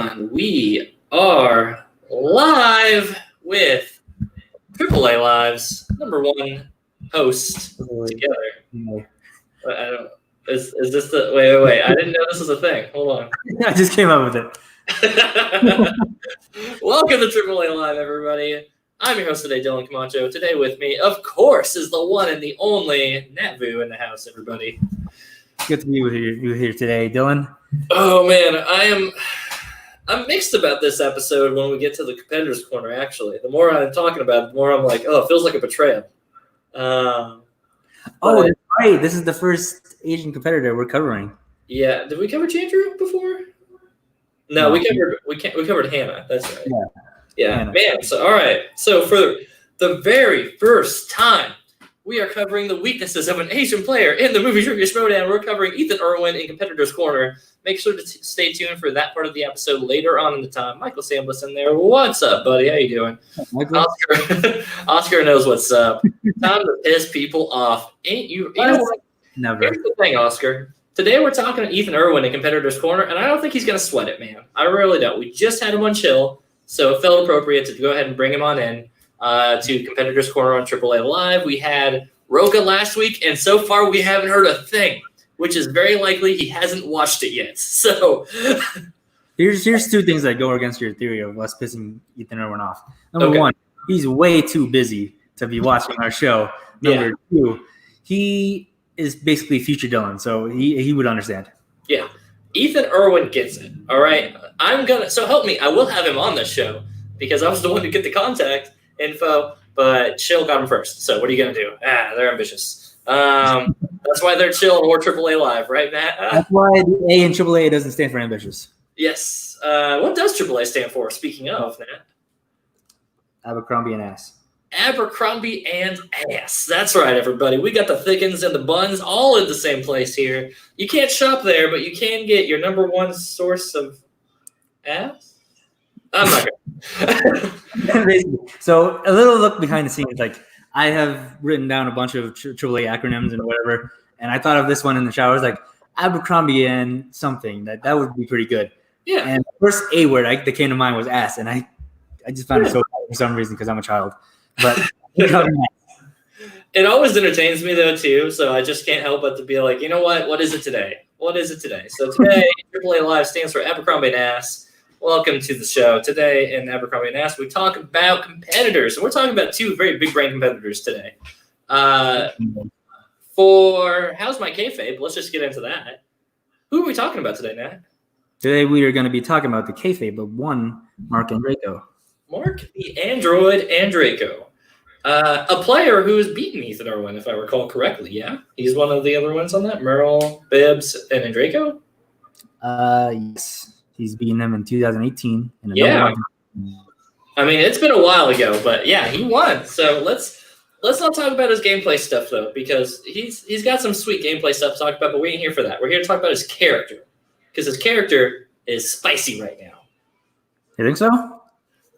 on. We are live with AAA Live's #1 host together. I don't. Is this the wait? I didn't know this was a thing. Hold on. I just came up with it. Welcome to AAA Live, everybody. I'm your host today, Dylan Camacho. Today with me, of course, is the one and the only Natvu in the house, everybody. Good to be with you here today, Dylan. Oh man, I'm mixed about this episode when we get to the competitors corner. Actually, the more I'm talking about it, the more I'm like, oh, it feels like a betrayal. That's right. This is the first Asian competitor we're covering. Yeah, did we cover Chandru before? No, we covered Hannah. That's right. Yeah, Hannah. Man. So all right. So for the very first time, we are covering the weaknesses of an Asian player in the movie Trivia Showdown. We're covering Erwin in Competitors Corner. Make sure to stay tuned for that part of the episode later on in the time. Michael Samblis in there. What's up, buddy? How you doing? Oscar knows what's up. Time to piss people off. Ain't you? You know what? Never. Here's the thing, Oscar. Today we're talking to Erwin in Competitors Corner, and I don't think he's going to sweat it, man. I really don't. We just had him on Chill, so it felt appropriate to go ahead and bring him on in to Competitors Corner on AAA Live. We had Roka last week, and so far we haven't heard a thing, which is very likely he hasn't watched it yet. So here's two things that go against your theory of us pissing Erwin off. Number one, he's way too busy to be watching our show. Number two, he is basically future Dylan, so he would understand. Yeah. Erwin gets it. All right. So help me. I will have him on this show because I was the one to get the contact info, but Chill got him first. So what are you going to do? They're ambitious. That's why they're Chill and we're AAA Live, right, Matt? That's why the A in AAA doesn't stand for ambitious. Yes. What does AAA stand for, speaking of, Matt? Abercrombie and ass. Abercrombie and ass. That's right, everybody. We got the thickens and the buns all in the same place here. You can't shop there, but you can get your #1 source of ass. I'm not gonna. So a little look behind the scenes. Like I have written down a bunch of AAA acronyms and whatever, and I thought of this one in the shower. I was like Abercrombie and something. That would be pretty good. Yeah. And the first A word that came to mind was ass, and I just found it so funny for some reason because I'm a child. But it always entertains me though too, so I just can't help but to be like, you know what? What is it today? What is it today? So today, AAA Live stands for Abercrombie and Ass. Welcome to the show. Today in Abercrombie and Ass, we talk about competitors, and we're talking about two very big brain competitors today. For How's My Kayfabe? Let's just get into that. Who are we talking about today, Nat? Today we are going to be talking about the kayfabe of one Mark and Draco. Mark the Android and Draco. A player who has beaten Erwin, if I recall correctly. Yeah, he's one of the other ones on that. Merle, Bibbs, and Draco. Yes, he's beaten them in 2018. I mean, it's been a while ago, but yeah, he won. So let's not talk about his gameplay stuff though, because he's got some sweet gameplay stuff to talk about. But we ain't here for that. We're here to talk about his character, because his character is spicy right now. You think so?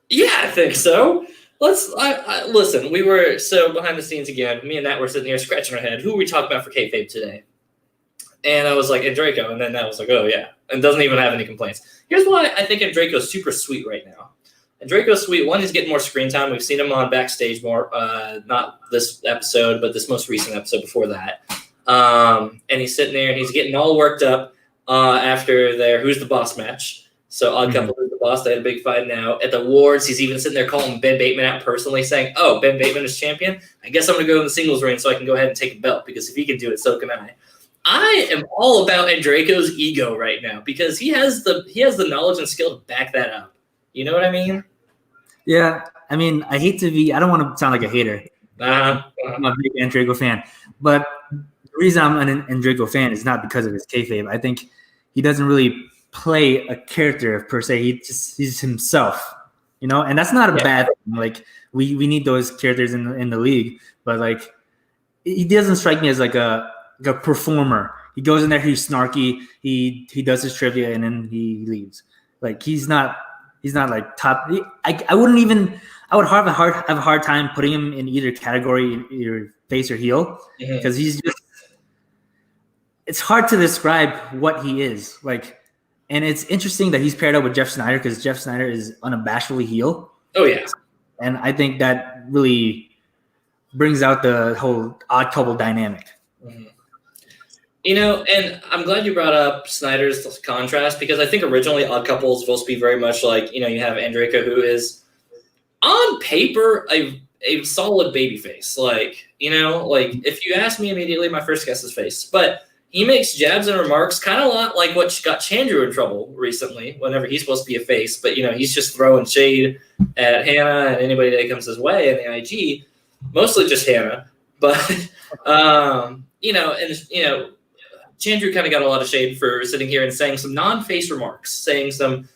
Yeah, I think so. Listen. We were so behind the scenes again. Me and Nat were sitting here scratching our head. Who are we talking about for kayfabe today? And I was like, and Draco. And then Nat was like, oh yeah, and doesn't even have any complaints. Here's why I think Draco's super sweet right now. And Draco's sweet. One, he's getting more screen time. We've seen him on backstage more. Not this episode, but this most recent episode before that. And he's sitting there and he's getting all worked up after their Who's the Boss match. So Odd Couple Who's the Boss, they had a big fight now. At the awards, he's even sitting there calling Ben Bateman out personally, saying, oh, Ben Bateman is champion? I guess I'm going to go in the singles ring so I can go ahead and take a belt, because if he can do it, so can I. I am all about Draco's ego right now, because he has the knowledge and skill to back that up. You know what I mean? Yeah. I mean, I don't want to sound like a hater. I'm a big Draco fan. But the reason I'm an Draco fan is not because of his kayfabe. I think he doesn't really play a character per se. He's himself, and that's not a bad thing. Like we need those characters in the league, but like he doesn't strike me as like a performer. He goes in there, he's snarky, he does his trivia, and then he leaves. Like he's not like top. I would have a hard time putting him in either category, either face or heel, because he's just. It's hard to describe what he is like. And it's interesting that he's paired up with Jeff Snyder because Jeff Snyder is unabashedly heel. Oh, yeah. And I think that really brings out the whole odd couple dynamic. Mm-hmm. And I'm glad you brought up Snyder's contrast because I think originally Odd Couple is supposed to be very much like, you have Andreyko, who is on paper a solid babyface. Like, if you ask me immediately, my first guess is face. But he makes jabs and remarks kind of a lot like what got Chandru in trouble recently whenever he's supposed to be a face. But, he's just throwing shade at Hannah and anybody that comes his way in the IG, mostly just Hannah. But, Chandru kind of got a lot of shade for sitting here and saying some non-face remarks, saying some,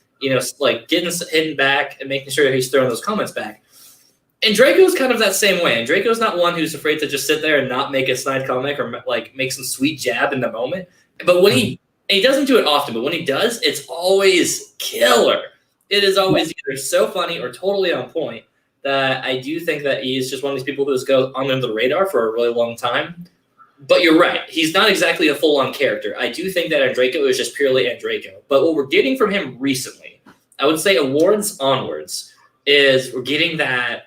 like getting hidden back and making sure he's throwing those comments back. And Draco's kind of that same way. And Draco's not one who's afraid to just sit there and not make a snide comic or like make some sweet jab in the moment. But when he doesn't do it often, but when he does, it's always killer. It is always either so funny or totally on point that I do think that he's just one of these people who's go under the radar for a really long time. But you're right. He's not exactly a full-on character. I do think that Andreyko is just purely Andreyko. But what we're getting from him recently, I would say awards onwards, is we're getting that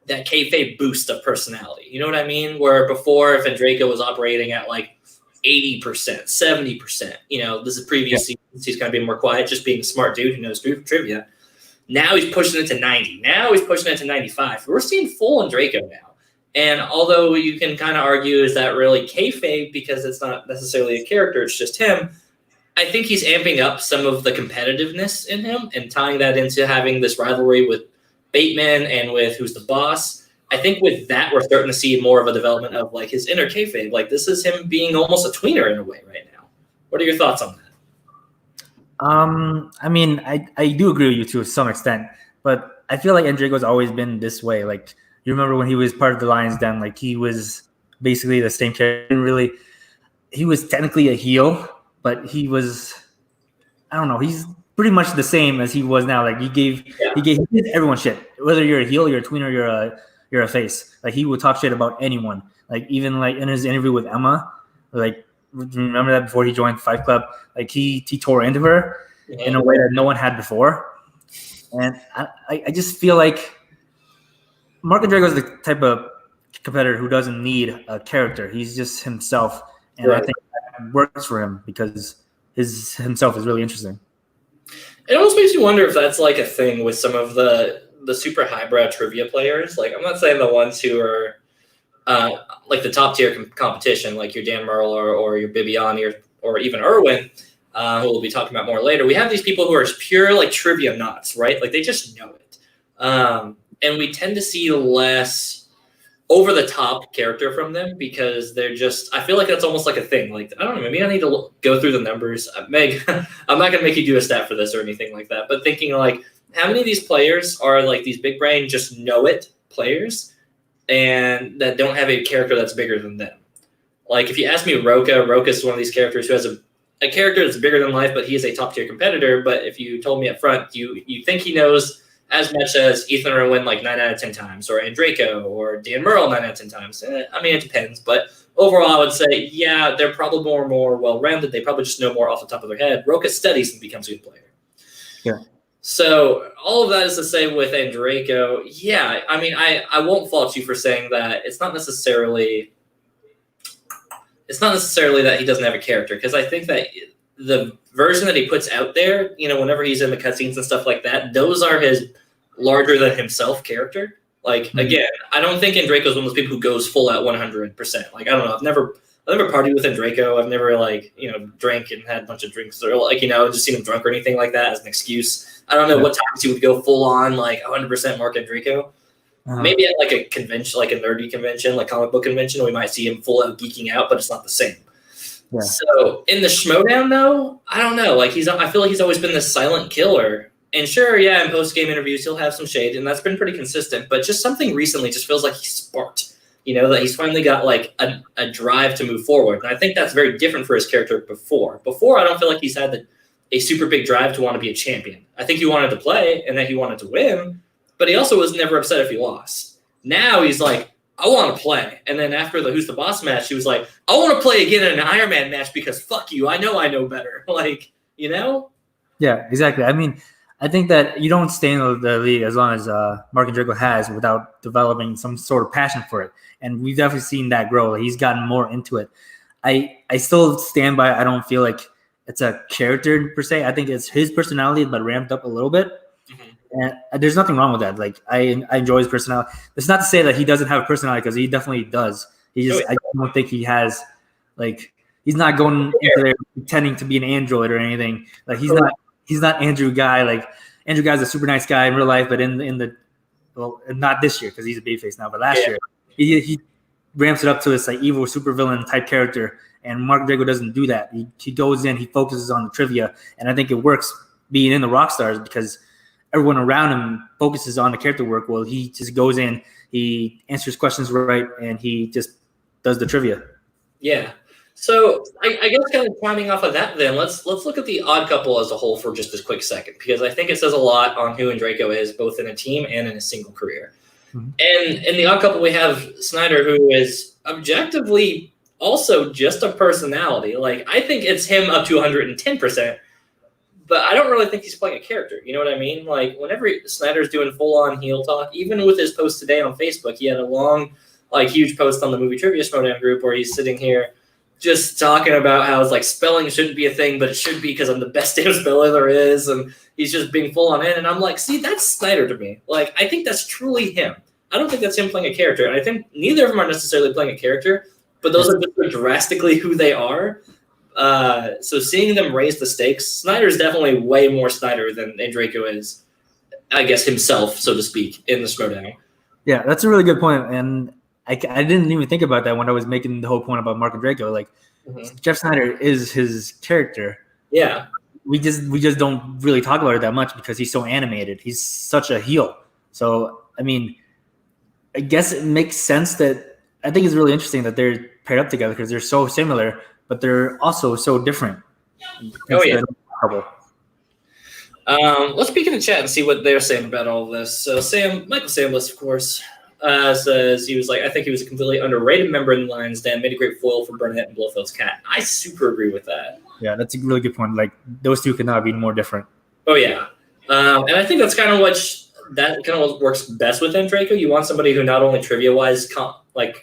kayfabe boost of personality. You know what I mean? Where before, if Andreyko was operating at like 80%, 70%, this is previous seasons, he's kind of being more quiet, just being a smart dude who knows trivia. Now he's pushing it to 90. Now he's pushing it to 95. We're seeing full Andreyko now. And although you can kind of argue, is that really kayfabe because it's not necessarily a character, it's just him, I think he's amping up some of the competitiveness in him and tying that into having this rivalry with Bateman and with Who's the Boss. I think with that, we're starting to see more of a development of like his inner kayfabe. Like this is him being almost a tweener in a way right now. What are your thoughts on that? I mean, I do agree with you to some extent, but I feel like Andreyko's always been this way. Like you remember when he was part of the Lions Den, like he was basically the same character. Really, he was technically a heel, but he was, I don't know, he's pretty much the same as he was now. Like he gave everyone shit. Whether you're a heel, you're a tweener, you're a face. Like he would talk shit about anyone. Like even like in his interview with Emma, like remember that before he joined Fight Club, like he tore into her in a way that no one had before. And I just feel like Mark Andreyko is the type of competitor who doesn't need a character. He's just himself, and I think that works for him because his himself is really interesting. It almost makes you wonder if that's like a thing with some of the super highbrow trivia players. Like I'm not saying the ones who are like the top tier competition, like your Dan Merle or your Bibiani or even Erwin, who we'll be talking about more later. We have these people who are pure like trivia nuts, right? Like they just know it. And we tend to see less over the top character from them because they're just, I feel like that's almost like a thing. Like, I don't know, maybe I need to go through the numbers. Meg, I'm not going to make you do a stat for this or anything like that, but thinking like, how many of these players are like these big brain, just know it players and that don't have a character that's bigger than them? Like, if you ask me Roka is one of these characters who has a character that's bigger than life, but he is a top tier competitor. But if you told me up front, you think he knows as much as Ethan Erwin like 9 out of 10 times, or Andreyko, or Dan Merle 9 out of 10 times. I mean, it depends, but overall, I would say, yeah, they're probably more well-rounded. They probably just know more off the top of their head. Roka studies and becomes a good player. Yeah. So all of that is to say with Andreyko, yeah, I mean, I won't fault you for saying that it's not necessarily that he doesn't have a character, because I think that the version that he puts out there, whenever he's in the cutscenes and stuff like that, those are his larger than himself character. Like, again, I don't think Andreyko is one of those people who goes full out 100%. Like, I don't know. I've never partied with Andreyko. I've never drank and had a bunch of drinks or just seen him drunk or anything like that as an excuse. I don't know what times he would go full on like 100% Mark Andreyko. Maybe at like a convention, like a nerdy convention, like comic book convention, we might see him full out geeking out, but it's not the same. Yeah. So in the Schmodown, though, I don't know. Like I feel like he's always been this silent killer. And sure, yeah, in post-game interviews, he'll have some shade, and that's been pretty consistent. But just something recently just feels like he's sparked, that he's finally got like a drive to move forward. And I think that's very different for his character before. Before, I don't feel like he's had a super big drive to want to be a champion. I think he wanted to play and that he wanted to win, but he also was never upset if he lost. Now he's like, I want to play. And then after the Who's the Boss match, he was like, I want to play again in an Iron Man match because fuck you. I know better. Like, Yeah, exactly. I mean, I think that you don't stay in the league as long as Mark Andreyko has without developing some sort of passion for it. And we've definitely seen that grow. He's gotten more into it. I still stand by. I don't feel like it's a character per se. I think it's his personality, but ramped up a little bit. And there's nothing wrong with that. Like I enjoy his personality. It's not to say that he doesn't have a personality, because he definitely does. I don't think he has like he's not going into there pretending to be an android or anything. Like he's not Andrew Guy. Like Andrew Guy's a super nice guy in real life, but in the not this year because he's a babyface now, but last year he ramps it up to this like evil supervillain type character. And Mark Drago doesn't do that. He goes in, he focuses on the trivia, and I think it works being in the Rockstars because everyone around him focuses on the character work. Well, he just goes in, he answers questions right, and he just does the trivia. Yeah. So I guess kind of climbing off of that, then let's look at the Odd Couple as a whole for just a quick second, because I think it says a lot on who Andreyko is, both in a team and in a single career. Mm-hmm. And in the Odd Couple, we have Snyder, who is objectively also just a personality. Like, I think it's him up to 110%, but I don't really think he's playing a character. You know what I mean? Like, whenever Snyder's doing full-on heel talk, even with his post today on Facebook, he had a long, like, huge post on the Movie Trivia Showdown group where he's sitting here just talking about how it's like spelling shouldn't be a thing, but it should be because I'm the best damn speller there is, and he's just being full on in. And I'm like, see, that's Snyder to me. Like, I think that's truly him. I don't think that's him playing a character. And I think neither of them are necessarily playing a character, but those are just drastically who they are. So seeing them raise the stakes, Snyder's definitely way more Snyder than Andreyko is, I guess, himself, so to speak, in the Schmodown. Yeah, that's a really good point. And I didn't even think about that when I was making the whole point about Mark Andreyko. Like, Jeff Snyder is his character. Yeah. We just don't really talk about it that much because he's so animated. He's such a heel. So, I mean, I guess it makes sense that I think it's really interesting that they're paired up together because they're so similar, but they're also so different. Oh, yeah. Let's peek in the chat and see what they're saying about all of this. So Michael Samlis, of course, says he was like, I think he was a completely underrated member in the Lions Den, made a great foil for Burnett and Blofeld's cat. I super agree with that. Yeah, that's a really good point. Like, those two could not be more different. Oh, yeah. And I think that's kind of what works best with Andreyko. You want somebody who not only trivia-wise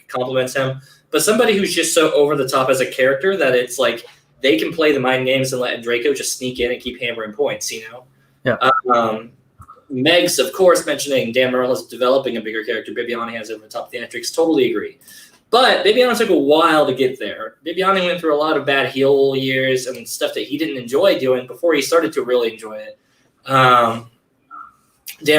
compliments him, but somebody who's just so over the top as a character that it's like they can play the mind games and let Andreyko just sneak in and keep hammering points, you know? Yeah. Megs, of course, mentioning Dan Murrell is developing a bigger character. Bibiani has over the top theatrics. Totally agree. But Bibiani took a while to get there. Bibiani went through a lot of bad heel years and stuff that he didn't enjoy doing before he started to really enjoy it. Dan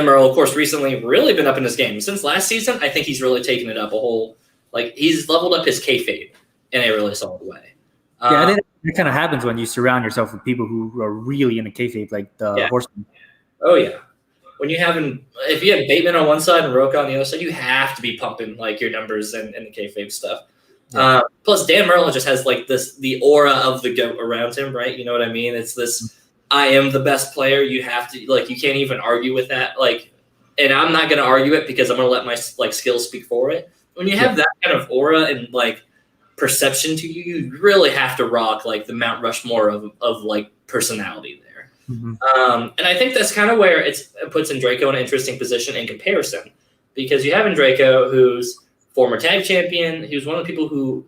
Murrell, of course, recently really been up in his game. Since last season, I think he's really taken it up a whole – like, he's leveled up his kayfabe in a really solid way. I think it kind of happens when you surround yourself with people who are really into kayfabe, like the Horsemen. Oh, yeah. When you if you have Bateman on one side and Roca on the other side, you have to be pumping like your numbers and the kayfabe stuff. Yeah. Plus, Dan Murrell just has like the aura of the GOAT around him, right? You know what I mean? It's this, I am the best player. You have to you can't even argue with that. Like, and I'm not going to argue it because I'm going to let my skills speak for it. When you have that kind of aura and like perception to you, you really have to rock like the Mount Rushmore of like personality there. Mm-hmm. And I think that's kind of where it puts Andreyko in an interesting position in comparison, because you have Andreyko, who's former tag champion. He was one of the people who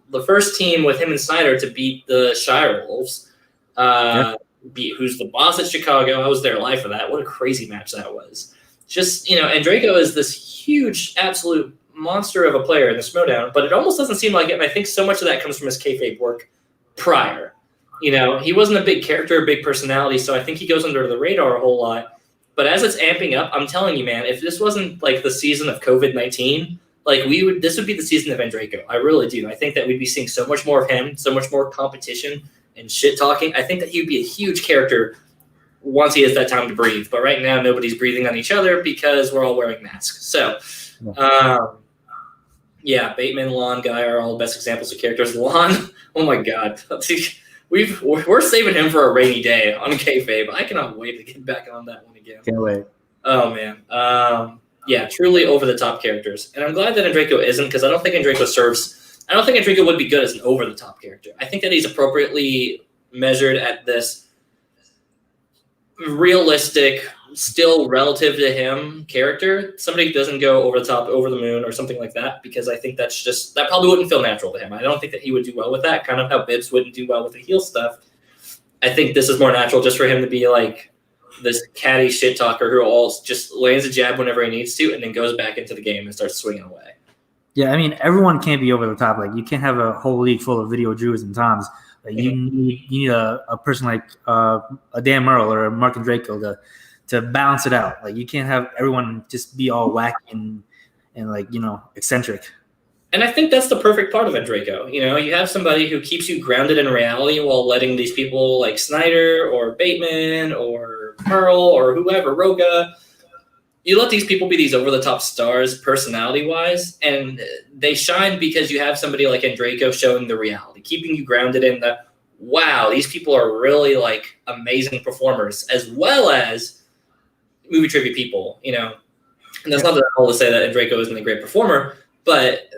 the first team with him and Snyder to beat the Shire Wolves, who's the boss at Chicago. I was there live for that. What a crazy match that was. Just, Andreyko is this huge, absolute monster of a player in the Schmodown, but it almost doesn't seem like it. And I think so much of that comes from his kayfabe work prior. He wasn't a big character, a big personality, so I think he goes under the radar a whole lot. But as it's amping up, I'm telling you, man, if this wasn't like the season of COVID-19, this would be the season of Andreyko. I really do. I think that we'd be seeing so much more of him, so much more competition and shit talking. I think that he'd be a huge character once he has that time to breathe. But right now, nobody's breathing on each other because we're all wearing masks. So, Bateman, Lon, Guy are all the best examples of characters. Lon, oh my God. We're saving him for a rainy day on kayfabe. I cannot wait to get back on that one again. Can't wait. Oh, man. Truly over-the-top characters. And I'm glad that Andreyko isn't, because I don't think Andreyko would be good as an over-the-top character. I think that he's appropriately measured at this realistic, still relative to him character. Somebody who doesn't go over the top, over the moon, or something like that, because I think that probably wouldn't feel natural to him. I don't think that he would do well with that, kind of how Bibbs wouldn't do well with the heel stuff. I think this is more natural just for him to be like this catty shit talker who all just lands a jab whenever he needs to and then goes back into the game and starts swinging away. Yeah, I mean, everyone can't be over the top. Like, you can't have a whole league full of video Drews and Toms. Like, you need a person like a Dan Murrell or a Mark and Draco to balance it out. Like, you can't have everyone just be all wacky and like, eccentric. And I think that's the perfect part of it, Draco. You have somebody who keeps you grounded in reality while letting these people like Snyder or Bateman or Pearl or whoever, Roga, you let these people be these over-the-top stars personality-wise, and they shine because you have somebody like Draco showing the reality, keeping you grounded in the, wow, these people are really like amazing performers, as well as movie trivia people, And that's not at all to say that Draco isn't a great performer, but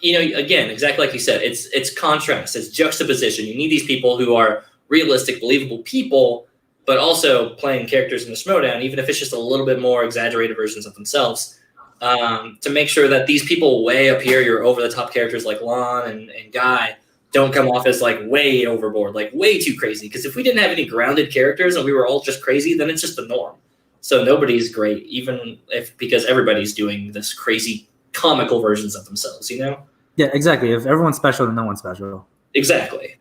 again, exactly like you said, it's contrast, it's juxtaposition. You need these people who are realistic, believable people, but also playing characters in the Schmodown, even if it's just a little bit more exaggerated versions of themselves, to make sure that these people way up here, your over-the-top characters like Lon and Guy, don't come off as like way overboard, like way too crazy. Because if we didn't have any grounded characters and we were all just crazy, then it's just the norm. So nobody's great, even because everybody's doing this crazy comical versions of themselves, Yeah, exactly. If everyone's special, then no one's special. Exactly.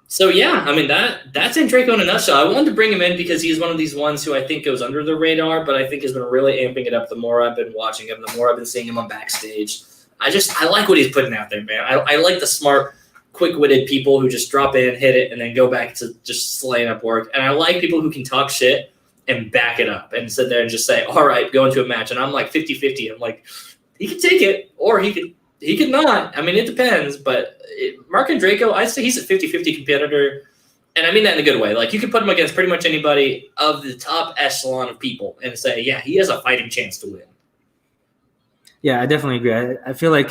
So yeah, I mean that's Draco in a nutshell. I wanted to bring him in because he's one of these ones who I think goes under the radar, but I think has been really amping it up the more I've been watching him, the more I've been seeing him on backstage. I like what he's putting out there, man. I like the smart, quick-witted people who just drop in, hit it, and then go back to just slaying up work. And I like people who can talk shit and back it up and sit there and just say, all right, go into a match. And I'm like 50-50. I'm like, he could take it or he could not. I mean, it depends. But Mark and Draco, I'd say he's a 50-50 competitor. And I mean that in a good way. Like, you could put him against pretty much anybody of the top echelon of people and say, yeah, he has a fighting chance to win. Yeah, I definitely agree. I feel like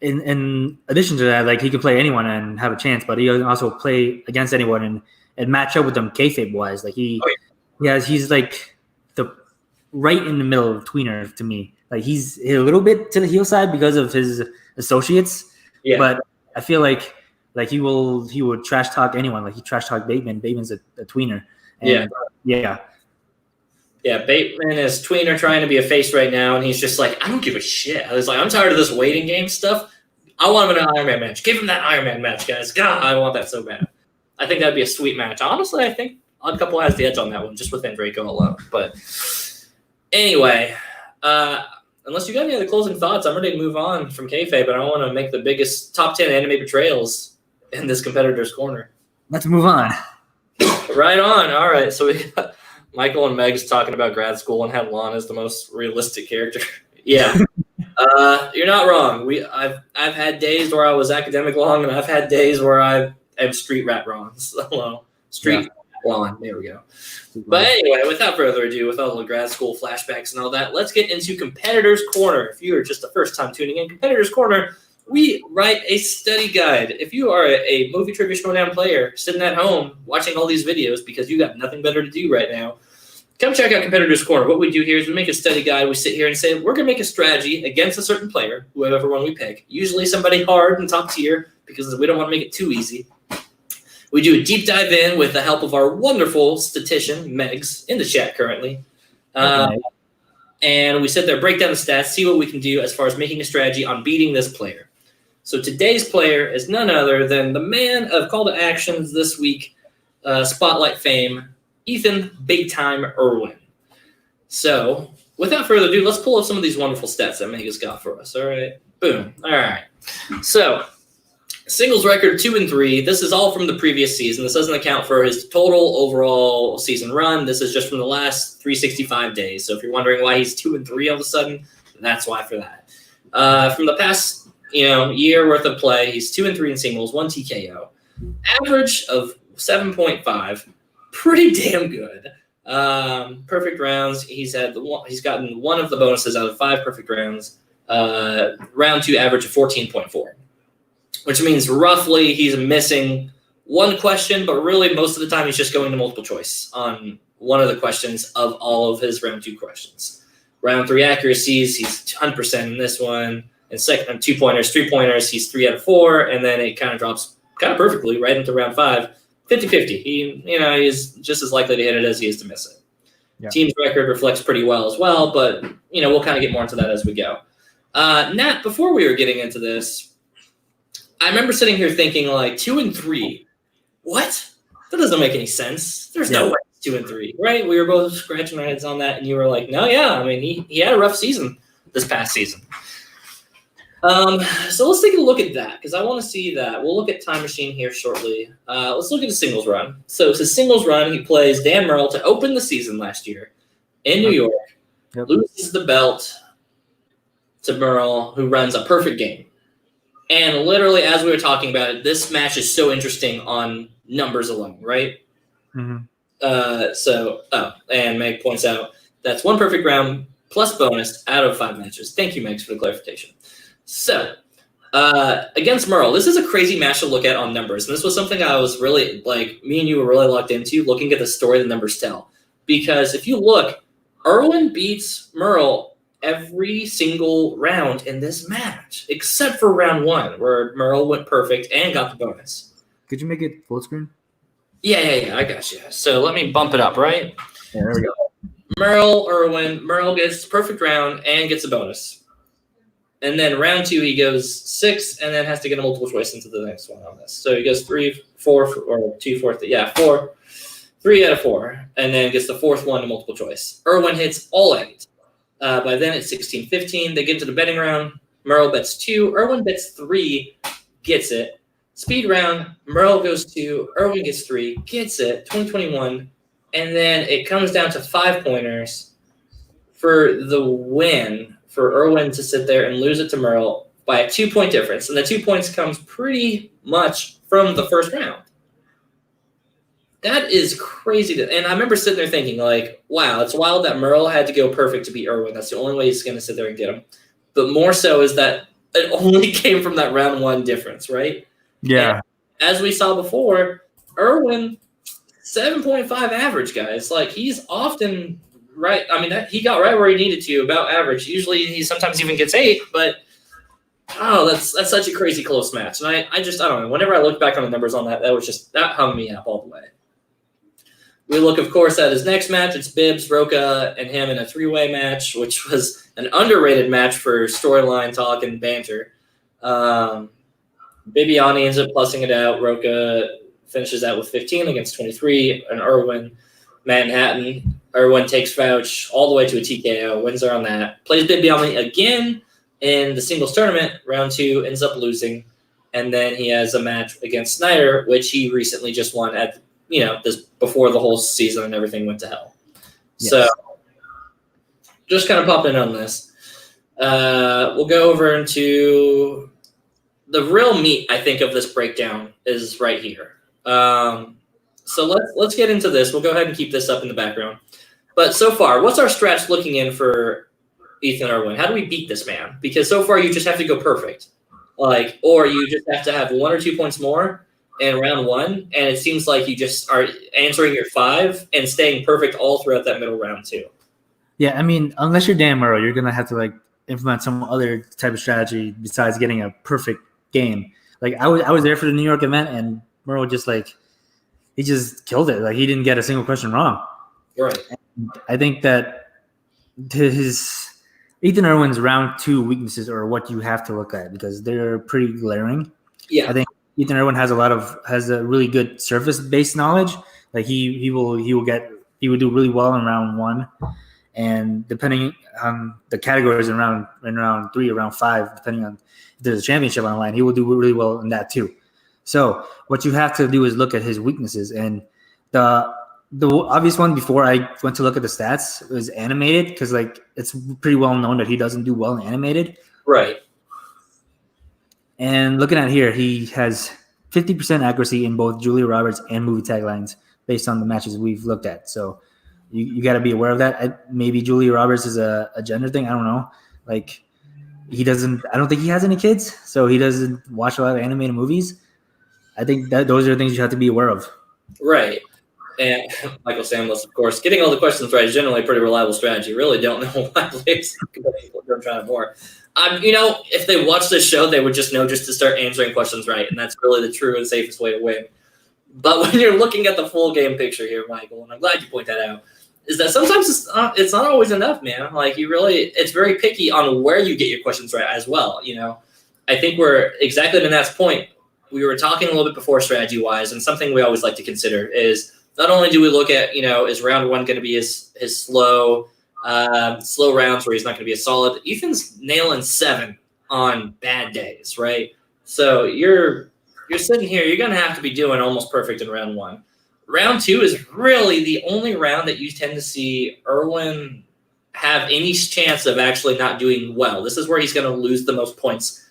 in addition to that, like, he can play anyone and have a chance, but he can also play against anyone and match up with them kayfabe-wise. Like, he's like the right in the middle of tweener to me. Like, he's a little bit to the heel side because of his associates, but I feel like he would trash talk anyone. Like, he trash talk Bateman. Bateman's a tweener. And, Yeah, Bateman is tweener trying to be a face right now, and he's just like, I don't give a shit. I was like, I'm tired of this waiting game stuff. I want him in an Iron Man match. Give him that Iron Man match, guys. God, I want that so bad. I think that'd be a sweet match. Honestly, I think Odd Couple has the edge on that one, just with Draco alone. But anyway, unless you got any other closing thoughts, I'm ready to move on from kayfabe, but I want to make the biggest top 10 anime betrayals in this competitor's corner. Let's move on. Right on. All right, so we got Michael and Megs talking about grad school and how Lon is the most realistic character. Yeah, you're not wrong. I've had days where I was academic Lon, and I've had days where I am street rat Ron. Street Lon. There we go. But anyway, without further ado, with all the grad school flashbacks and all that, let's get into Competitor's Corner. If you are just the first time tuning in, Competitor's Corner, we write a study guide. If you are a movie trivia showdown player sitting at home watching all these videos because you got nothing better to do right now, come check out Competitor's Corner. What we do here is we make a study guide. We sit here and say, we're going to make a strategy against a certain player, whoever one we pick, usually somebody hard and top tier because we don't want to make it too easy. We do a deep dive in with the help of our wonderful statistician, Megs, in the chat currently. And we sit there, break down the stats, see what we can do as far as making a strategy on beating this player. So today's player is none other than the man of call to actions this week, Spotlight fame, Ethan Big Time Erwin. So without further ado, let's pull up some of these wonderful stats that Mega's got for us. All right. Boom. All right. So singles record 2-3. This is all from the previous season. This doesn't account for his total overall season run. This is just from the last 365 days. So if you're wondering why he's 2-3 all of a sudden, that's why for that. From the past year worth of play, he's 2-3 in singles, 1 TKO. Average of 7.5. Pretty damn good. Perfect rounds. He's gotten one of the bonuses out of 5 perfect rounds. Round 2 average of 14.4, which means roughly he's missing one question, but really most of the time he's just going to multiple choice on one of the questions of all of his round 2 questions. Round 3 accuracies, he's 100% in this one. And second, 2-pointers, 3-pointers, he's 3 out of 4, and then it kind of drops kind of perfectly right into round 5, 50-50. He's just as likely to hit it as he is to miss it. Yeah. Team's record reflects pretty well as well, but we'll kind of get more into that as we go. Nat, before we were getting into this, I remember sitting here thinking 2 and 3. What? That doesn't make any sense. There's no way it's 2 and 3, right? We were both scratching our heads on that, and you were like, no, yeah. I mean, he had a rough season this past season. So let's take a look at that because I want to see that. We'll look at Time Machine here shortly. Let's look at his singles run. So it's his singles run. He plays Dan Merle to open the season last year in New York. Yep. Loses the belt to Merle, who runs a perfect game. And literally, as we were talking about it, this match is so interesting on numbers alone, right? Mm-hmm. And Meg points out that's 1 perfect round plus bonus out of 5 matches. Thank you, Megs, for the clarification. So, against Merle, this is a crazy match to look at on numbers. And this was something I was really, me and you were really locked into, looking at the story the numbers tell. Because if you look, Erwin beats Merle every single round in this match, except for round 1, where Merle went perfect and got the bonus. Could you make it full screen? Yeah, I got you. So let me bump it up, right? Yeah, there we go. Merle gets perfect round and gets a bonus. And then round 2, he goes 6 and then has to get a multiple choice into the next one on this. So he goes 3, 4, or 2, 4, 4, 3 out of 4, and then gets the 4th one to multiple choice. Erwin hits all 8. By then it's 16-15. They get to the betting round. Merle bets 2. Erwin bets 3, gets it. Speed round, Merle goes 2. Erwin gets 3, gets it. 2021. And then it comes down to 5-pointers for the win. For Erwin to sit there and lose it to Merle by a 2-point difference. And the 2 points comes pretty much from the first round. That is crazy. And I remember sitting there thinking, wow, it's wild that Merle had to go perfect to beat Erwin. That's the only way he's going to sit there and get him. But more so is that it only came from that round 1 difference, right? Yeah. And as we saw before, Erwin, 7.5 average, guys. He's often right. I mean, he got right where he needed to, about average. Usually he sometimes even gets 8, but that's such a crazy close match. And I don't know. Whenever I look back on the numbers on that hung me up all the way. We look, of course, at his next match. It's Bibbs, Roca, and him in a 3-way match, which was an underrated match for storyline talk and banter. Bibiani ends up plussing it out. Roca finishes out with 15 against 23, and Erwin, Manhattan. Erwin takes Fouch all the way to a TKO, wins her on that. Plays Bibiani again in the singles tournament. Round 2, ends up losing. And then he has a match against Snyder, which he recently just won at, this before the whole season and everything went to hell. Yes. So just kind of pop in on this. We'll go over into the real meat, I think, of this breakdown is right here. So let's get into this. We'll go ahead and keep this up in the background. But so far, what's our stretch looking in for Ethan Erwin? How do we beat this man? Because so far you just have to go perfect. Or you just have to have 1 or 2 points more in round 1, and it seems like you just are answering your 5 and staying perfect all throughout that middle round too. Yeah, I mean, unless you're Dan Merle, you're gonna have to implement some other type of strategy besides getting a perfect game. I was there for the New York event, and Merle just he just killed it. He didn't get a single question wrong. Right. And I think that his Ethan Erwin's round 2 weaknesses are what you have to look at because they're pretty glaring. Yeah. I think Ethan Erwin has a really good surface-based knowledge. He will do really well in round 1, and depending on the categories in round 3 or round 5, depending on if there's a championship on the line, he will do really well in that too. So what you have to do is look at his weaknesses, and the obvious one before I went to look at the stats was animated because it's pretty well known that he doesn't do well in animated. Right. And looking at here, he has 50% accuracy in both Julia Roberts and movie taglines based on the matches we've looked at. So you got to be aware of that. Maybe Julia Roberts is a gender thing. I don't know. I don't think he has any kids, so he doesn't watch a lot of animated movies. I think that those are the things you have to be aware of. Right. And Michael Samlis, of course, getting all the questions right is generally a pretty reliable strategy. Really don't know why players don't try it more. If they watch this show, they would just know just to start answering questions right, and that's really the true and safest way to win. But when you're looking at the full game picture here, Michael, and I'm glad you point that out, is that sometimes it's not always enough, man. Like it's very picky on where you get your questions right as well. I think we're exactly to Nat's point. We were talking a little bit before strategy-wise, and something we always like to consider is not only do we look at, is round one going to be his slow rounds where he's not going to be as solid. Ethan's nailing 7 on bad days, right? So you're sitting here, you're going to have to be doing almost perfect in round one. Round two is really the only round that you tend to see Erwin have any chance of actually not doing well. This is where he's going to lose the most points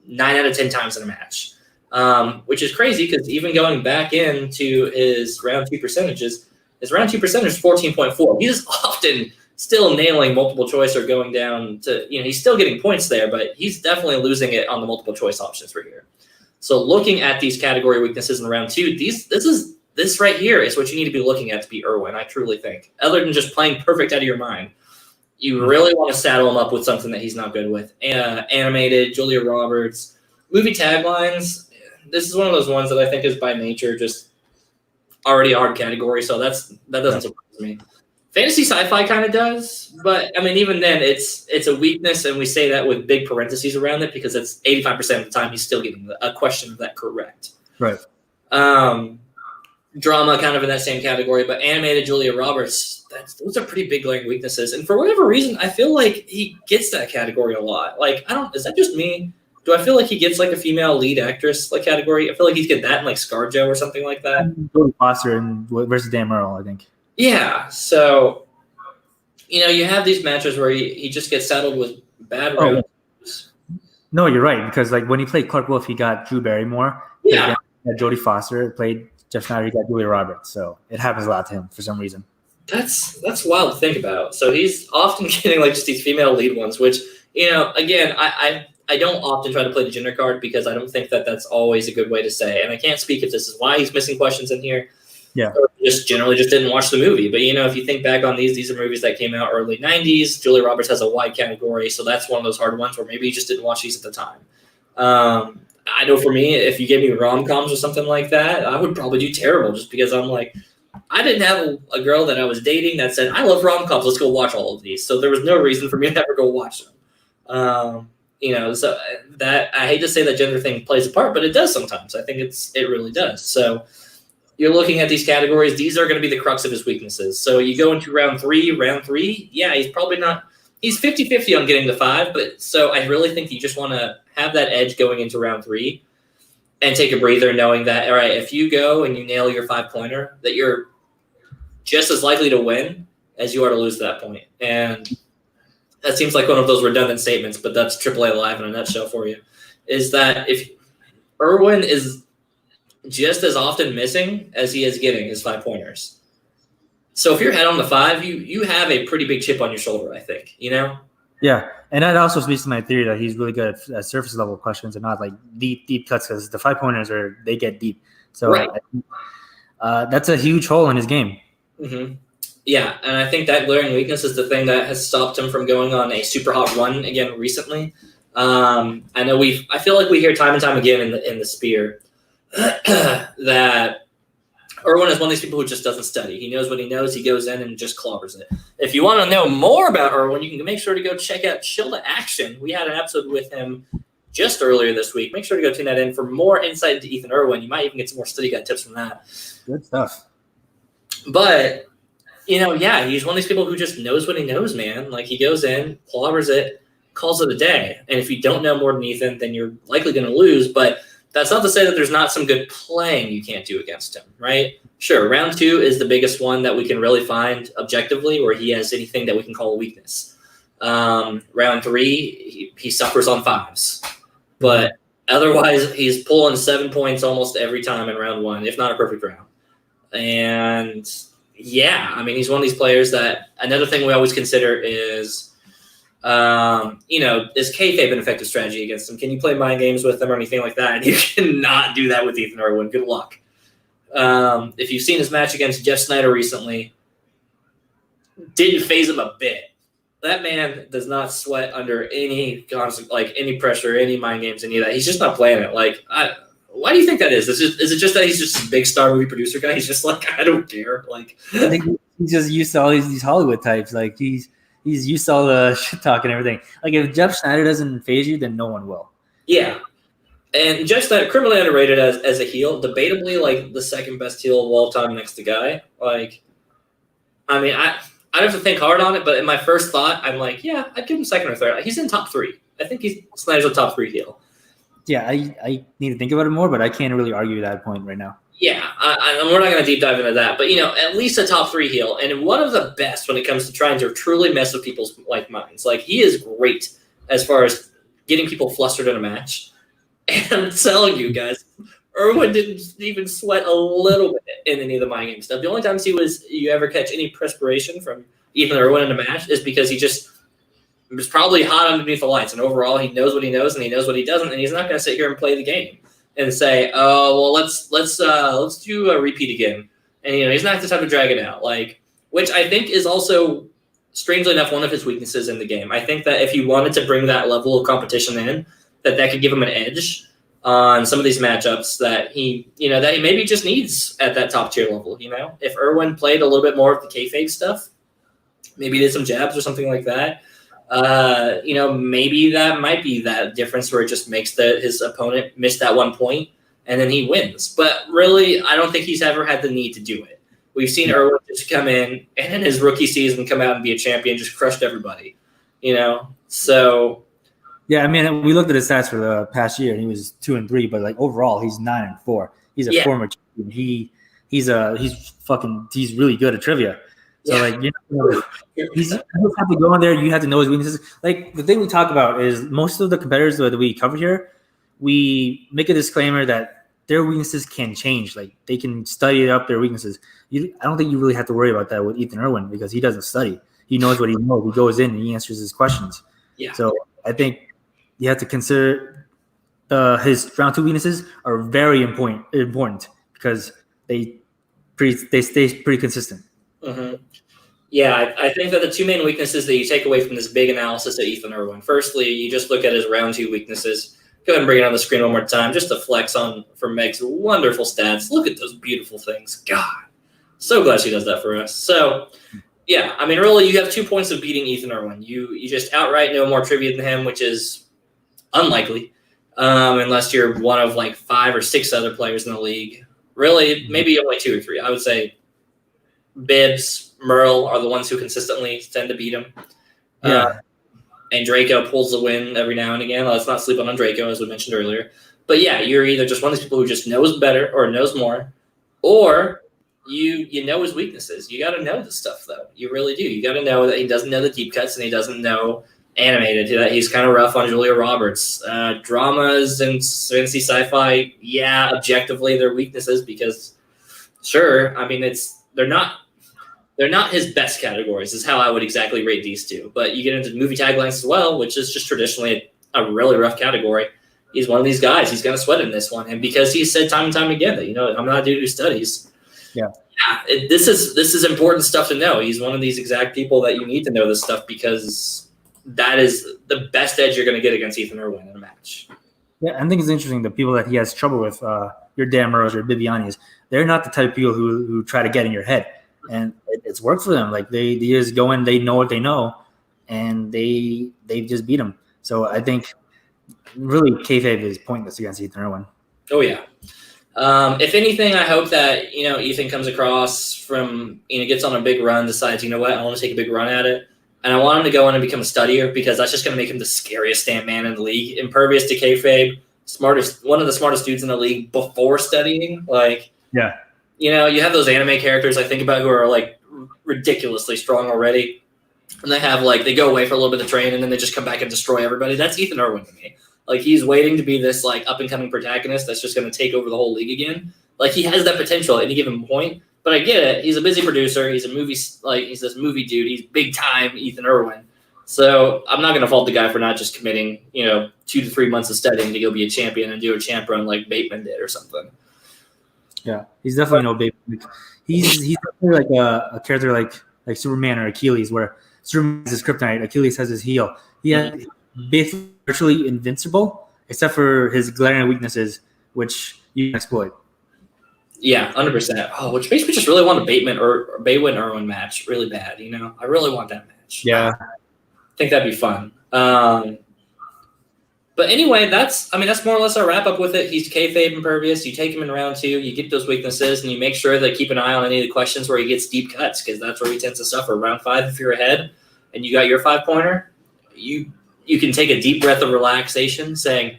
9 out of 10 times in a match. Which is crazy because even going back into his round 2 percentages, his round 2 percentage is 14.4. He's often still nailing multiple choice or going down to, he's still getting points there, but he's definitely losing it on the multiple choice options right here. So looking at these category weaknesses in round 2, this right here is what you need to be looking at to beat Erwin, I truly think. Other than just playing perfect out of your mind, you really want to saddle him up with something that he's not good with. Animated, Julia Roberts, movie taglines. This is one of those ones that I think is by nature just already a hard category, so that doesn't surprise me. Fantasy sci-fi kind of does, but I mean, even then, it's a weakness, and we say that with big parentheses around it because it's 85% of the time he's still getting a question of that correct. Right. Drama kind of in that same category, but animated Julia Roberts, those are pretty big glaring weaknesses, and for whatever reason, I feel like he gets that category a lot. Like, is that just me? Do I feel like he gets like a female lead actress like category? I feel like he's get that in like ScarJo or something like that. Jodie Foster versus Dan Merle, I think. Yeah, so you have these matches where he just gets saddled with bad rounds. No, you're right, because like when he played Clark Wolf, he got Drew Barrymore. Yeah. Jodie Foster played Jeff Snyder, he got Julia Roberts. So it happens a lot to him for some reason. That's wild to think about. So he's often getting like just these female lead ones, which again, I don't often try to play the gender card because I don't think that that's always a good way to say. And I can't speak if this is why he's missing questions in here. Yeah. Or just generally just didn't watch the movie. But, if you think back on these are movies that came out early 90s. Julia Roberts has a wide category, so that's one of those hard ones where maybe you just didn't watch these at the time. I know for me, if you gave me rom-coms or something like that, I would probably do terrible just because I'm like, I didn't have a girl that I was dating that said, I love rom-coms, let's go watch all of these. So there was no reason for me to ever go watch them. So that I hate to say that gender thing plays a part, but it does sometimes. I think it really does. So you're looking at these categories. These are going to be the crux of his weaknesses. So you go into round three. Yeah, he's probably not. He's 50-50 on getting to 5, but so I really think you just want to have that edge going into round 3 and take a breather, knowing that, all right, if you go and you nail your 5-pointer, that you're just as likely to win as you are to lose that point. And that seems like one of those redundant statements, but that's AAA Live in a nutshell for you, is that if Erwin is just as often missing as he is getting his 5-pointers. So if you're head on the 5, you have a pretty big chip on your shoulder, I think, Yeah, and that also speaks to my theory that he's really good at surface level questions and not like deep cuts, because the 5-pointers they get deep. So right. That's a huge hole in his game. Mm-hmm. Yeah, and I think that glaring weakness is the thing that has stopped him from going on a super hot run again recently. I feel like we hear time and time again in the Spear that Erwin is one of these people who just doesn't study. He knows what he knows. He goes in and just clobbers it. If you want to know more about Erwin, you can make sure to go check out Chill to Action. We had an episode with him just earlier this week. Make sure to go tune that in for more insight into Ethan Erwin. You might even get some more study guide tips from that. Good stuff. But, he's one of these people who just knows what he knows, man. Like, he goes in, clobbers it, calls it a day. And if you don't know more than Ethan, then you're likely going to lose. But that's not to say that there's not some good playing you can't do against him, right? Sure, round 2 is the biggest one that we can really find objectively where he has anything that we can call a weakness. Round 3, he suffers on 5s. But otherwise, he's pulling 7 points almost every time in round 1, if not a perfect round. And, yeah, I mean, he's one of these players that another thing we always consider is Is kayfabe an effective strategy against him? Can you play mind games with him or anything like that? And you cannot do that with Ethan Erwin. Good luck. If you've seen his match against Jeff Snyder recently, didn't phase him a bit. That man does not sweat under any any pressure, any mind games, any of that. He's just not playing it. Why do you think that is? Is it just that he's just a big star movie producer guy? He's just like, I don't care. I think he's just used to all these Hollywood types. Like he's used to all the shit talk and everything. Like if Jeff Snyder doesn't phase you, then no one will. Yeah. And Jeff Snyder, criminally underrated as a heel, debatably like the second best heel of all time next to Guy. I'd have to think hard on it, but in my first thought, I'm like, yeah, I'd give him second or third. He's in top 3. I think Snyder's a top 3 heel. Yeah, I need to think about it more, but I can't really argue that point right now. Yeah, we're not going to deep dive into that, but at least a top 3 heel, and one of the best when it comes to trying to truly mess with people's minds. He is great as far as getting people flustered in a match. And I'm telling you guys, Erwin didn't even sweat a little bit in any of the mind game stuff. The only times you ever catch any perspiration from Ethan Erwin in a match is because he just was probably hot underneath the lights. And overall, he knows what he knows and he knows what he doesn't. And he's not going to sit here and play the game and say, "Oh, well, let's do a repeat again." And he's not the type to drag it out. Which I think is also, strangely enough, one of his weaknesses in the game. I think that if you wanted to bring that level of competition in, that could give him an edge on some of these matchups that he maybe just needs at that top tier level. If Erwin played a little bit more of the kayfabe stuff, maybe did some jabs or something like that, maybe that might be that difference where it just makes his opponent miss that 1 point and then he wins. But really, I don't think he's ever had the need to do it. We've seen Erwin just come in and in his rookie season come out and be a champion, just crushed everybody. So. Yeah, we looked at his stats for the past year, and he was 2-3. But overall, he's 9-4. He's a former champion. He's really good at trivia. So you don't have to go in there. You have to know his weaknesses. The thing we talk about is most of the competitors that we cover here, we make a disclaimer that their weaknesses can change. They can study up their weaknesses. I don't think you really have to worry about that with Ethan Erwin because he doesn't study. He knows what he knows. He goes in and he answers his questions. Yeah. So I think you have to consider his round 2 weaknesses are very important because they stay pretty consistent. Mm-hmm. Yeah, I think that the 2 main weaknesses that you take away from this big analysis of Ethan Erwin, firstly, you just look at his round 2 weaknesses. Go ahead and bring it on the screen one more time just to flex for Meg's wonderful stats. Look at those beautiful things. God, so glad she does that for us. So, yeah, really, you have 2 points of beating Ethan Erwin. You just outright know more trivia than him, which is unlikely, unless you're one of 5 or 6 other players in the league. Really, maybe only 2 or 3. I would say Bibbs, Merle are the ones who consistently tend to beat him. Yeah. And Draco pulls the win every now and again. Let's not sleep on Draco, as we mentioned earlier. But yeah, you're either just one of these people who just knows better or knows more, or you know his weaknesses. You got to know this stuff, though. You really do. You got to know that he doesn't know the deep cuts and he doesn't know animated. That he's kind of rough on Julia Roberts. Dramas and fantasy sci-fi, yeah, objectively they're weaknesses because, sure, they're not his best categories is how I would exactly rate these 2. But you get into movie taglines as well, which is just traditionally a really rough category. He's one of these guys. He's going to sweat in this one. And because he's said time and time again that, I'm not a dude who studies. Yeah. This is important stuff to know. He's one of these exact people that you need to know this stuff because that is the best edge you're going to get against Ethan Erwin in a match. Yeah, I think it's interesting the people that he has trouble with, your Dan Murrow's or Bibiani's, they're not the type of people who try to get in your head. And it's worked for them. They just go in, they know what they know, and they just beat him. So I think really kayfabe is pointless against Ethan Erwin. Oh yeah. If anything, I hope that Ethan comes across from gets on a big run, decides I want to take a big run at it, and I want him to go in and become a studier because that's just going to make him the scariest stand man in the league, impervious to kayfabe, one of the smartest dudes in the league before studying. Yeah. You have those anime characters I think about who are ridiculously strong already, and they have they go away for a little bit of train and then they just come back and destroy everybody. That's Ethan Erwin to me. He's waiting to be this up and coming protagonist that's just going to take over the whole league again. He has that potential at any given point. But I get it. He's a busy producer. He's a movie he's this movie dude. He's big time Ethan Erwin. So I'm not going to fault the guy for not just committing, 2 to 3 months of studying to go be a champion and do a champ run like Bateman did or something. Yeah, he's definitely no Bateman. He's definitely like a character like Superman or Achilles, where Superman has his kryptonite, Achilles has his heel. He has basically virtually invincible, except for his glaring weaknesses, which you can exploit. Yeah, 100%. Oh, which makes me just really want a Bateman or Erwin match really bad. I really want that match. Yeah. I think that'd be fun. But anyway, that's more or less our wrap up with it. He's kayfabe impervious. You take him in round 2, you get those weaknesses, and you make sure to keep an eye on any of the questions where he gets deep cuts, because that's where he tends to suffer. Round 5, if you're ahead and you got your 5-pointer, you can take a deep breath of relaxation, saying,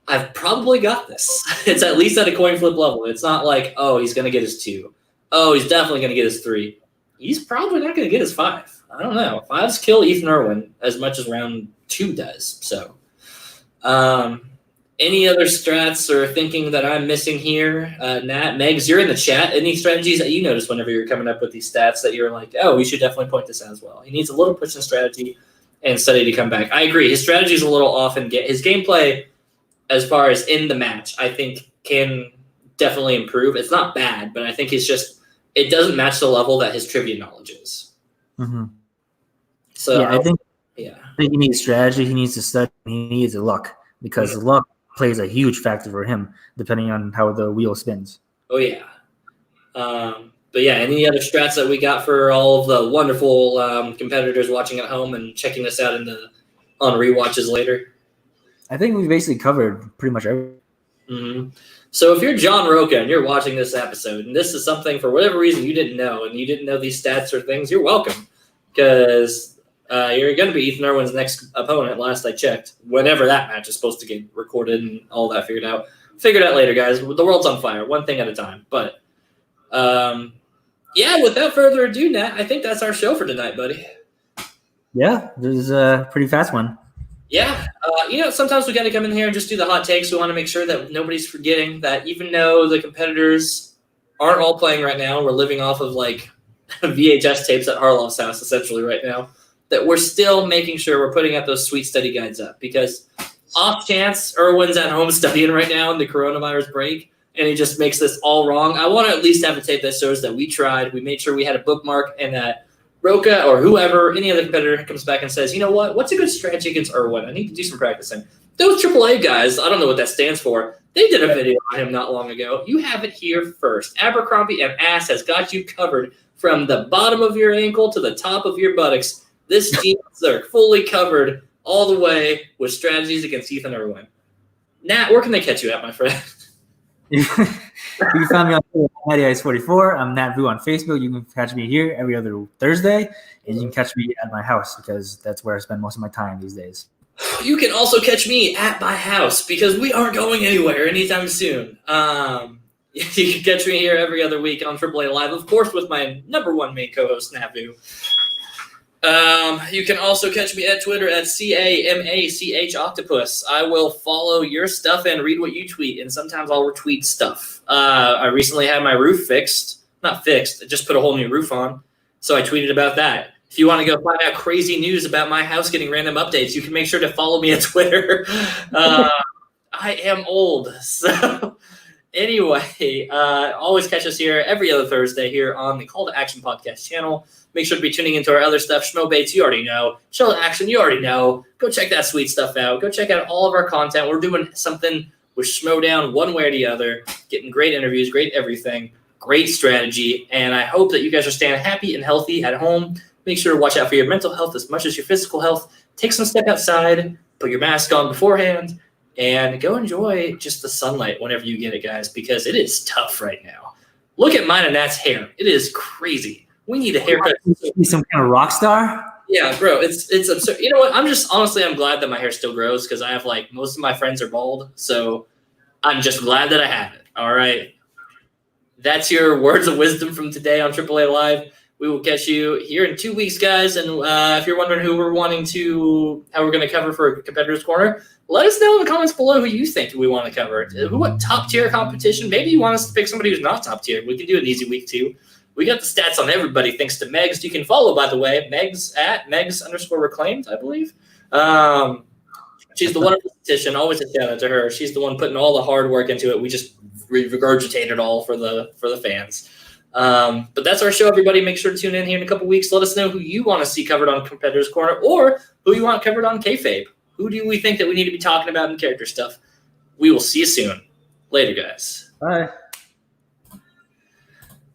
I've probably got this. It's at least at a coin flip level. It's not like, oh, he's going to get his 2. Oh, he's definitely going to get his 3. He's probably not going to get his 5. I don't know. 5s kill Ethan Erwin as much as round 2 does. So, any other strats or thinking that I'm missing here? Nat, Megs, you're in the chat. Any strategies that you notice whenever you're coming up with these stats that you're like, oh, we should definitely point this out as well? He needs a little push in strategy and study to come back. I agree. His strategy is a little off, and his gameplay, as far as in the match, I think can definitely improve. It's not bad, but I think it doesn't match the level that his trivia knowledge is. Mm-hmm. So yeah, I think he needs strategy. He needs to study. He needs luck, because luck plays a huge factor for him, depending on how the wheel spins. Oh, yeah. But yeah, any other strats that we got for all of the wonderful competitors watching at home and checking this out on rewatches later? I think we basically covered pretty much everything. Mm-hmm. So if you're John Roca and you're watching this episode, and this is something for whatever reason you didn't know, and you didn't know these stats or things, you're welcome, because you're going to be Ethan Erwin's next opponent, last I checked, whenever that match is supposed to get recorded and all that figured out. Figure it out later, guys. The world's on fire, one thing at a time. But, without further ado, Nat, I think that's our show for tonight, buddy. Yeah, this is a pretty fast one. Yeah, sometimes we got to come in here and just do the hot takes. We want to make sure that nobody's forgetting that even though the competitors aren't all playing right now, we're living off of like VHS tapes at Harlov's house essentially right now, that we're still making sure we're putting out those sweet study guides up, because off chance Erwin's at home studying right now in the coronavirus break and he just makes this all wrong. I want to at least have a tape that shows that we tried. We made sure we had a bookmark, and that Roca or whoever, any other competitor comes back and says, you know what, what's a good strategy against Erwin? I need to do some practicing. Those AAA guys, I don't know what that stands for. They did a video on him not long ago. You have it here first. Abercrombie and Ass has got you covered from the bottom of your ankle to the top of your buttocks. This jeans are fully covered all the way with strategies against Ethan Erwin. Nat, where can they catch you at, my friend? You can find me on Ice44. I'm Nat Vu on Facebook. You can catch me here every other Thursday, and you can catch me at my house, because that's where I spend most of my time these days. You can also catch me at my house, because we aren't going anywhere anytime soon. You can catch me here every other week on AAA Live, of course, with my number one main co-host, Nat Vu. You can also catch me at Twitter at CAMACH Octopus. I will follow your stuff and read what you tweet, and sometimes I'll retweet stuff. I recently had my roof fixed. Not fixed, I just put a whole new roof on. So I tweeted about that. If you want to go find out crazy news about my house getting random updates, you can make sure to follow me at Twitter. I am old. So anyway, always catch us here every other Thursday here on the Call to Action podcast channel. Make sure to be tuning into our other stuff. Schmo Baits, you already know. Chill to Action, you already know. Go check that sweet stuff out. Go check out all of our content. We're doing something with Schmo Down one way or the other. Getting great interviews, great everything, great strategy. And I hope that you guys are staying happy and healthy at home. Make sure to watch out for your mental health as much as your physical health. Take some step outside. Put your mask on beforehand. And go enjoy just the sunlight whenever you get it, guys, because it is tough right now. Look at mine and Nat's hair. It is crazy. We need a haircut. Some kind of rock star? Yeah, bro, it's absurd. You know what? I'm glad that my hair still grows, because I have most of my friends are bald, so I'm just glad that I have it. All right. That's your words of wisdom from today on AAA Live. We will catch you here in 2 weeks, guys. And if you're wondering how we're going to cover for Competitor's Corner, let us know in the comments below who you think we want to cover. What top tier competition? Maybe you want us to pick somebody who's not top tier. We can do an easy week too. We got the stats on everybody thanks to Megs. You can follow, by the way, Megs at Megs_reclaimed, I believe. She's the wonderful statistician. Always a shout out to her. She's the one putting all the hard work into it. We just regurgitate it all for the fans. But that's our show, everybody. Make sure to tune in here in a couple weeks. Let us know who you want to see covered on Competitors Corner or who you want covered on Kayfabe. Who do we think that we need to be talking about in character stuff? We will see you soon. Later, guys. Bye.